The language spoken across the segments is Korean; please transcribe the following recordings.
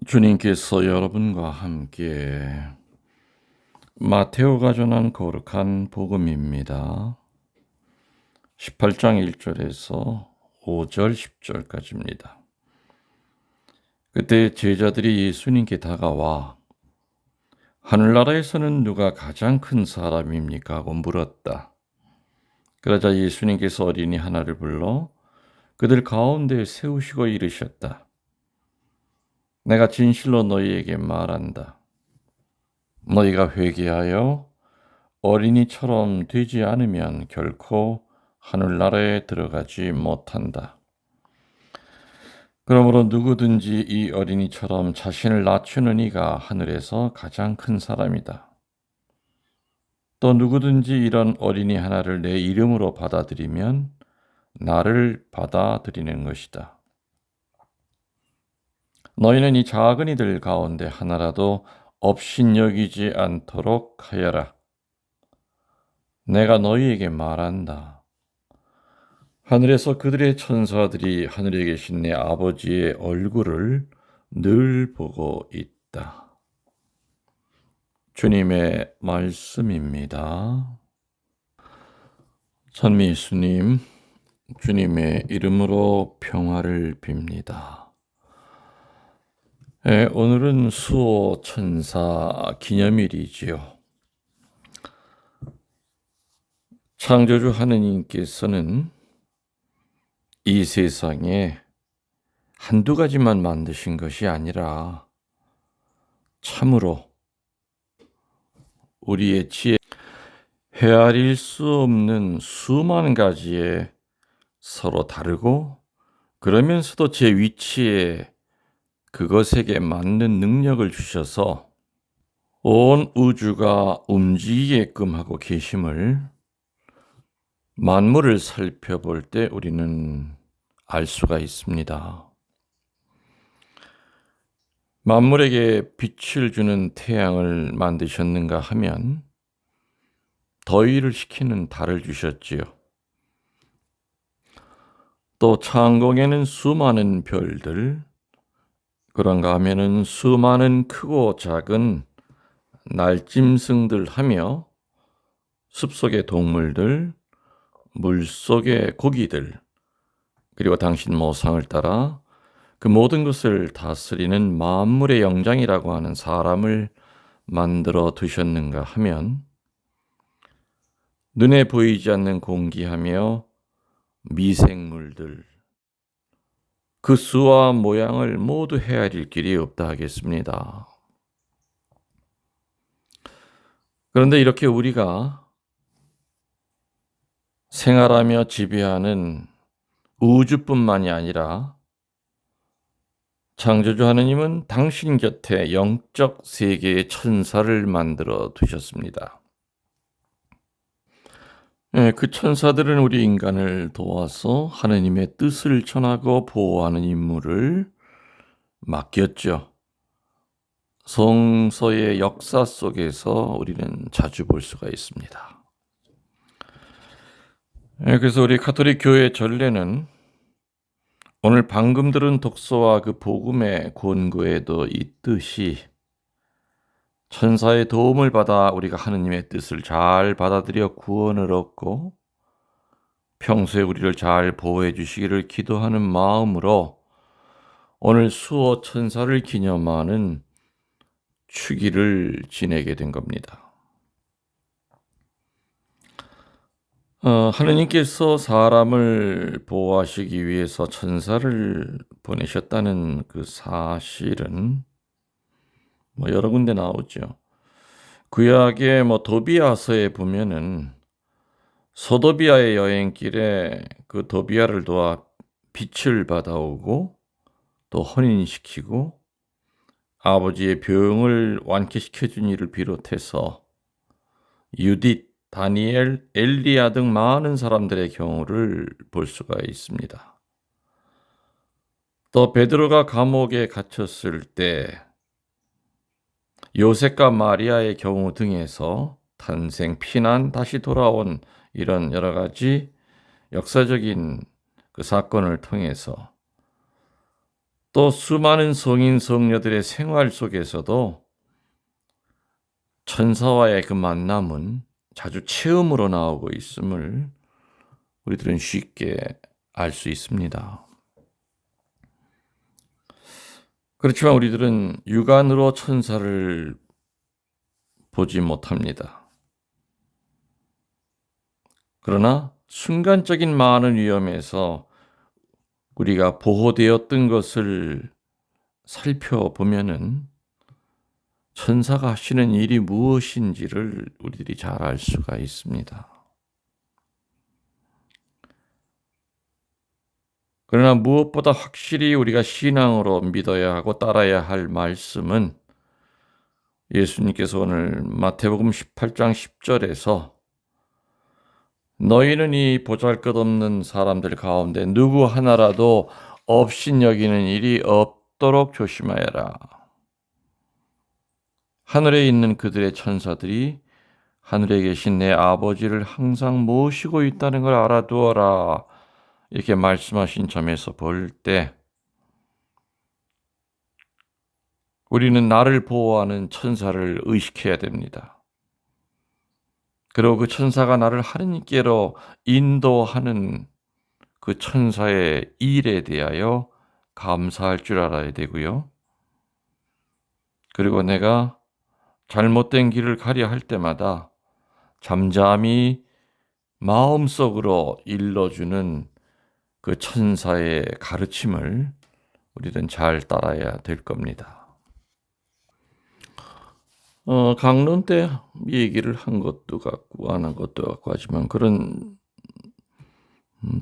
주님께서 여러분과 함께 마테오가 전한 거룩한 복음입니다. 18장 1절에서 5절 10절까지입니다. 그때 제자들이 예수님께 다가와 하늘나라에서는 누가 가장 큰 사람입니까? 하고 물었다. 그러자 예수님께서 어린이 하나를 불러 그들 가운데 세우시고 이르셨다. 내가 진실로 너희에게 말한다. 너희가 회개하여 어린이처럼 되지 않으면 결코 하늘나라에 들어가지 못한다. 그러므로 누구든지 이 어린이처럼 자신을 낮추는 이가 하늘에서 가장 큰 사람이다. 또 누구든지 이런 어린이 하나를 내 이름으로 받아들이면 나를 받아들이는 것이다. 너희는 이 작은 이들 가운데 하나라도 업신여기지 않도록 하여라. 내가 너희에게 말한다. 하늘에서 그들의 천사들이 하늘에 계신 내 아버지의 얼굴을 늘 보고 있다. 주님의 말씀입니다. 천미수님, 주님의 이름으로 평화를 빕니다. 오늘은 수호 천사 기념일이지요. 창조주 하느님께서는 이 세상에 한두 가지만 만드신 것이 아니라 참으로 우리의 지혜 헤아릴 수 없는 수많은 가지의 서로 다르고 그러면서도 제 위치에 그것에게 맞는 능력을 주셔서 온 우주가 움직이게끔 하고 계심을 만물을 살펴볼 때 우리는 알 수가 있습니다. 만물에게 빛을 주는 태양을 만드셨는가 하면 더위를 식히는 달을 주셨지요. 또 창공에는 수많은 별들, 그런가 하면은 수많은 크고 작은 날짐승들 하며 숲속의 동물들, 물속의 고기들, 그리고 당신 모상을 따라 그 모든 것을 다스리는 만물의 영장이라고 하는 사람을 만들어 두셨는가 하면 눈에 보이지 않는 공기하며 미생물들, 그 수와 모양을 모두 헤아릴 길이 없다 하겠습니다. 그런데 이렇게 우리가 생활하며 지배하는 우주뿐만이 아니라 창조주 하느님은 당신 곁에 영적 세계의 천사를 만들어 두셨습니다. 그 천사들은 우리 인간을 도와서 하느님의 뜻을 전하고 보호하는 임무를 맡겼죠. 성서의 역사 속에서 우리는 자주 볼 수가 있습니다. 그래서 우리 가톨릭 교회 전례는 오늘 방금 들은 독서와 그 복음의 권고에도 있듯이 천사의 도움을 받아 우리가 하느님의 뜻을 잘 받아들여 구원을 얻고 평소에 우리를 잘 보호해 주시기를 기도하는 마음으로 오늘 수호 천사를 기념하는 축일을 지내게 된 겁니다. 하느님께서 사람을 보호하시기 위해서 천사를 보내셨다는 그 사실은 여러 군데 나오죠. 구약의 도비아서에 보면은 소도비아의 여행길에 그 도비아를 도와 빛을 받아오고 또 혼인시키고 아버지의 병을 완쾌시켜 준 일을 비롯해서 유딧, 다니엘, 엘리야 등 많은 사람들의 경우를 볼 수가 있습니다. 또 베드로가 감옥에 갇혔을 때 요셉과 마리아의 경우 등에서 탄생, 피난, 다시 돌아온 이런 여러 가지 역사적인 그 사건을 통해서 또 수많은 성인 성녀들의 생활 속에서도 천사와의 그 만남은 자주 체험으로 나오고 있음을 우리들은 쉽게 알 수 있습니다. 그렇지만 우리들은 육안으로 천사를 보지 못합니다. 그러나 순간적인 많은 위험에서 우리가 보호되었던 것을 살펴보면은 천사가 하시는 일이 무엇인지를 우리들이 잘 알 수가 있습니다. 그러나 무엇보다 확실히 우리가 신앙으로 믿어야 하고 따라야 할 말씀은 예수님께서 오늘 마태복음 18장 10절에서 너희는 이 보잘것없는 사람들 가운데 누구 하나라도 업신여기는 일이 없도록 조심하여라. 하늘에 있는 그들의 천사들이 하늘에 계신 내 아버지를 항상 모시고 있다는 걸 알아두어라. 이렇게 말씀하신 점에서 볼 때 우리는 나를 보호하는 천사를 의식해야 됩니다. 그리고 그 천사가 나를 하느님께로 인도하는 그 천사의 일에 대하여 감사할 줄 알아야 되고요. 그리고 내가 잘못된 길을 가려 할 때마다 잠잠히 마음속으로 일러주는 그 천사의 가르침을 우리는 잘 따라야 될 겁니다. 강론 때 얘기를 한 것도 같고 안 한 것도 같고 하지만 그런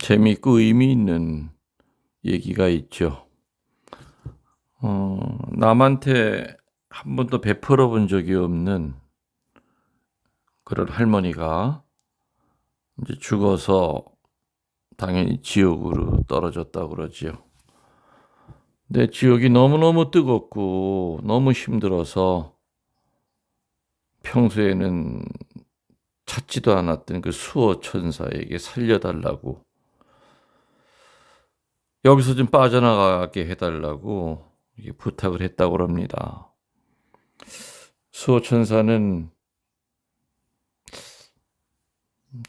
재미있고 의미 있는 얘기가 있죠. 남한테 한 번도 베풀어 본 적이 없는 그런 할머니가 이제 죽어서 당연히 지옥으로 떨어졌다고 그러지요. 근데 지옥이 너무너무 뜨겁고 너무 힘들어서 평소에는 찾지도 않았던 그 수호 천사에게 살려달라고, 여기서 좀 빠져나가게 해달라고 부탁을 했다고 합니다. 수호 천사는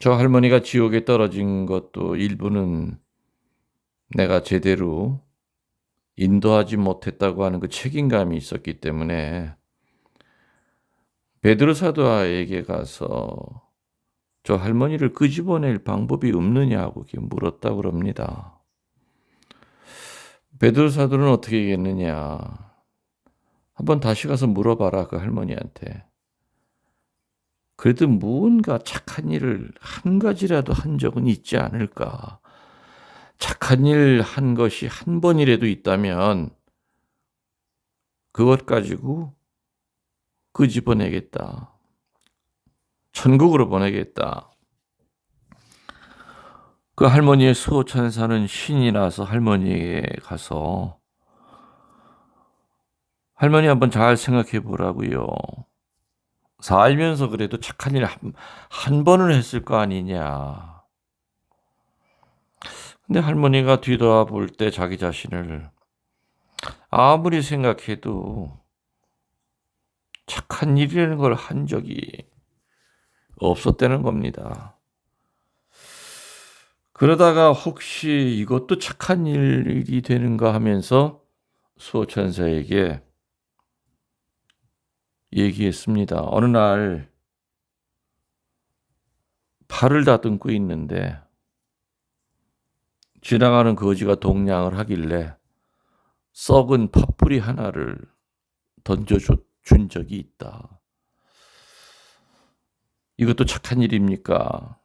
저 할머니가 지옥에 떨어진 것도 일부는 내가 제대로 인도하지 못했다고 하는 그 책임감이 있었기 때문에 베드로 사도에게 가서 저 할머니를 끄집어낼 방법이 없느냐고 물었다고 합니다. 베드로 사도는 어떻게 얘기했느냐? 한번 다시 가서 물어봐라, 그 할머니한테. 그래도 무언가 착한 일을 한 가지라도 한 적은 있지 않을까? 착한 일 한 것이 한 번이라도 있다면 그것 가지고 끄집어내겠다. 천국으로 보내겠다. 그 할머니의 수호천사는 신이 나서 할머니에게 가서 할머니 한번 잘 생각해 보라고요. 살면서 그래도 착한 일 한 번은 했을 거 아니냐. 근데 할머니가 뒤돌아볼 때 자기 자신을 아무리 생각해도 착한 일이라는 걸 한 적이 없었다는 겁니다. 그러다가 혹시 이것도 착한 일이 되는가 하면서 수호천사에게 얘기했습니다. 어느 날 팔을 다듬고 있는데 지나가는 거지가 동냥을 하길래 썩은 팥뿌리 하나를 던져준 적이 있다. 이것도 착한 일입니까?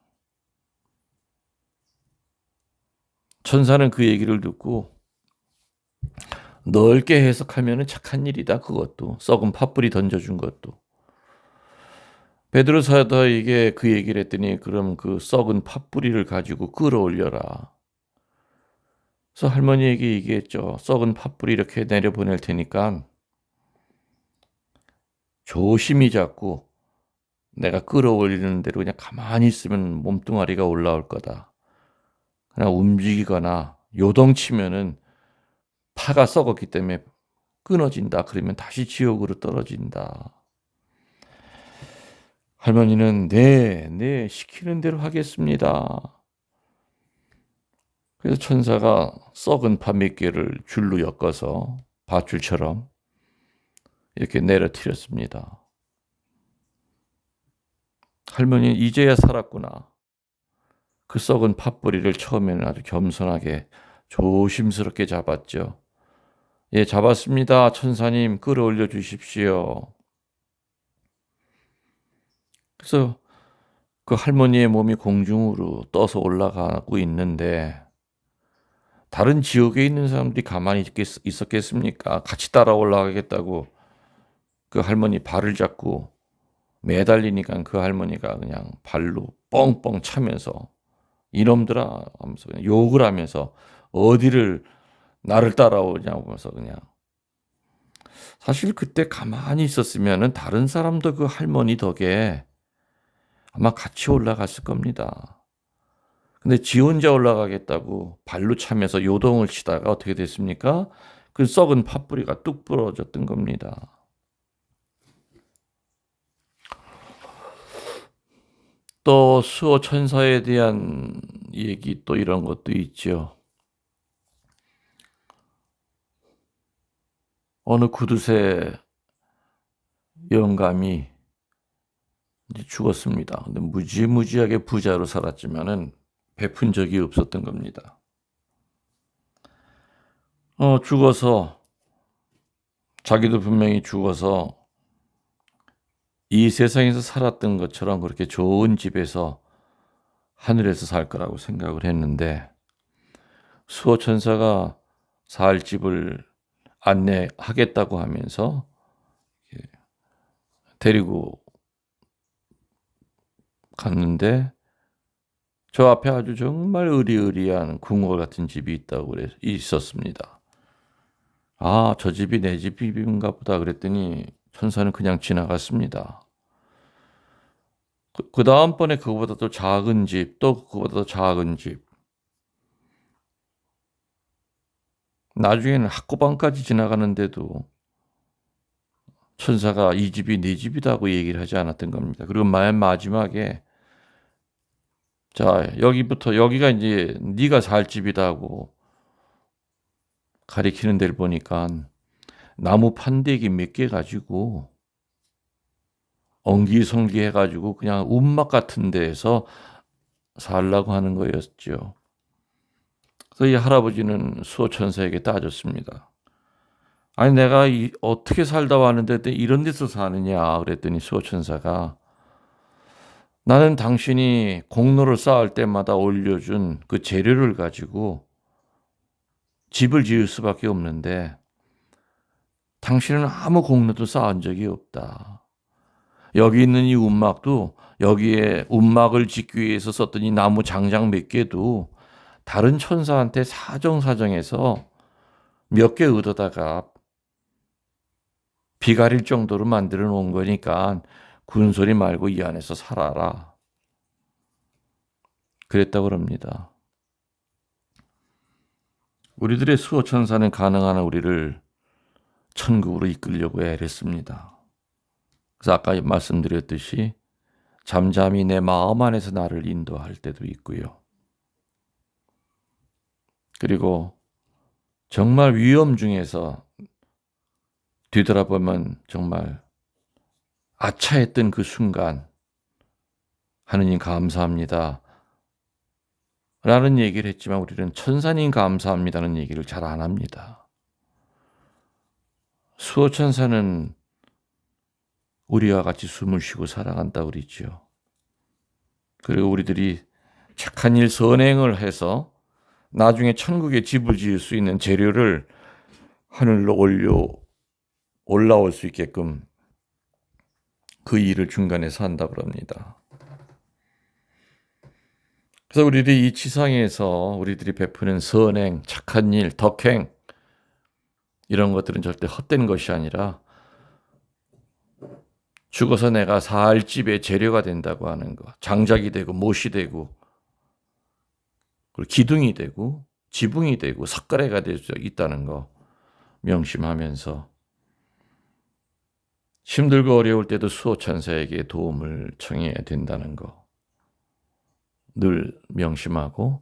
천사는 그 얘기를 듣고 넓게 해석하면 착한 일이다. 그것도 썩은 팥뿌리 던져준 것도. 베드로 사도에게 그 얘기를 했더니 그럼 그 썩은 팥뿌리를 가지고 끌어올려라. 그래서 할머니에게 얘기했죠. 썩은 팥뿌리 이렇게 내려보낼 테니까 조심히 잡고 내가 끌어올리는 대로 그냥 가만히 있으면 몸뚱아리가 올라올 거다. 그냥 움직이거나 요동치면은 파가 썩었기 때문에 끊어진다. 그러면 다시 지옥으로 떨어진다. 할머니는 네, 시키는 대로 하겠습니다. 그래서 천사가 썩은 파 몇 개를 줄로 엮어서 밧줄처럼 이렇게 내려뜨렸습니다. 할머니는 이제야 살았구나. 그 썩은 팥뿌리를 처음에는 아주 겸손하게 조심스럽게 잡았죠. 예, 잡았습니다. 천사님, 끌어올려 주십시오. 그래서 그 할머니의 몸이 공중으로 떠서 올라가고 있는데 다른 지옥에 있는 사람들이 가만히 있었겠습니까? 같이 따라 올라가겠다고 그 할머니 발을 잡고 매달리니까 그 할머니가 그냥 발로 뻥뻥 차면서 이놈들아 하면서 그냥 욕을 하면서 어디를 나를 따라오냐고 하면서 그냥 사실 그때 가만히 있었으면은 다른 사람도 그 할머니 덕에 아마 같이 올라갔을 겁니다. 근데 지 혼자 올라가겠다고 발로 차면서 요동을 치다가 어떻게 됐습니까? 그 썩은 팥뿌리가 뚝 부러졌던 겁니다. 또 수호 천사에 대한 얘기 또 이런 것도 있죠. 어느 구두쇠 영감이 이제 죽었습니다. 근데 무지무지하게 부자로 살았지만은 베푼 적이 없었던 겁니다. 죽어서 자기도 분명히 죽어서 이 세상에서 살았던 것처럼 그렇게 좋은 집에서 하늘에서 살 거라고 생각을 했는데 수호 천사가 살 집을 안내하겠다고 하면서 데리고 갔는데 저 앞에 아주 정말 으리으리한 궁궐 같은 집이 있다고 있었습니다. 아, 저 집이 내 집인가 보다 그랬더니 천사는 그냥 지나갔습니다. 그 다음번에 그거보다 더 작은 집, 또 그거보다 더 작은 집. 나중에는 학고방까지 지나가는데도 천사가 이 집이 네 집이다고 얘기를 하지 않았던 겁니다. 그리고 맨 마지막에 자, 여기가 이제 네가 살 집이다고 가리키는 데를 보니까 나무 판대기 몇 개 가지고 엉기성기 해가지고 그냥 움막 같은 데에서 살라고 하는 거였죠. 그래서 이 할아버지는 수호천사에게 따졌습니다. 아니 내가 어떻게 살다 왔는데 이런 데서 사느냐 그랬더니 수호천사가 나는 당신이 공로를 쌓을 때마다 올려준 그 재료를 가지고 집을 지을 수밖에 없는데 당신은 아무 공로도 쌓은 적이 없다. 여기 있는 이 움막도 여기에 움막을 짓기 위해서 썼던 이 나무 장작 몇 개도 다른 천사한테 사정사정해서 몇 개 얻어다가 비 가릴 정도로 만들어 놓은 거니까 군소리 말고 이 안에서 살아라. 그랬다고 합니다. 우리들의 수호천사는 가능한 한 우리를 천국으로 이끌려고 애랬습니다. 그래서 아까 말씀드렸듯이 잠잠히 내 마음 안에서 나를 인도할 때도 있고요. 그리고 정말 위험 중에서 뒤돌아보면 정말 아차했던 그 순간 하느님 감사합니다 라는 얘기를 했지만 우리는 천사님 감사합니다는 얘기를 잘 안 합니다. 수호천사는 우리와 같이 숨을 쉬고 살아간다고 그랬죠. 그리고 우리들이 착한 일 선행을 해서 나중에 천국에 집을 지을 수 있는 재료를 하늘로 올라올 수 있게끔 그 일을 중간에서 한다고 합니다. 그래서 우리들이 이 지상에서 우리들이 베푸는 선행, 착한 일, 덕행 이런 것들은 절대 헛된 것이 아니라 죽어서 내가 살 집의 재료가 된다고 하는 것, 장작이 되고 못이 되고 그리고 기둥이 되고 지붕이 되고 석가래가 될 수 있다는 것, 명심하면서 힘들고 어려울 때도 수호천사에게 도움을 청해야 된다는 거 늘 명심하고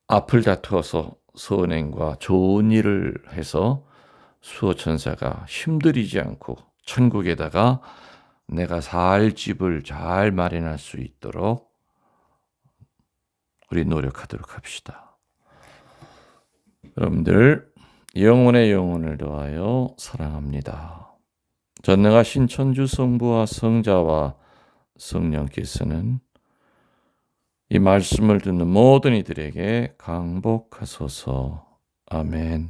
앞을 다투어서 선행과 좋은 일을 해서 수호천사가 힘들이지 않고 천국에다가 내가 살 집을 잘 마련할 수 있도록 우리 노력하도록 합시다. 여러분들 영혼의 영혼을 더하여 사랑합니다. 전능하신 천주 성부와 성자와 성령께서는 이 말씀을 듣는 모든 이들에게 강복하소서. 아멘.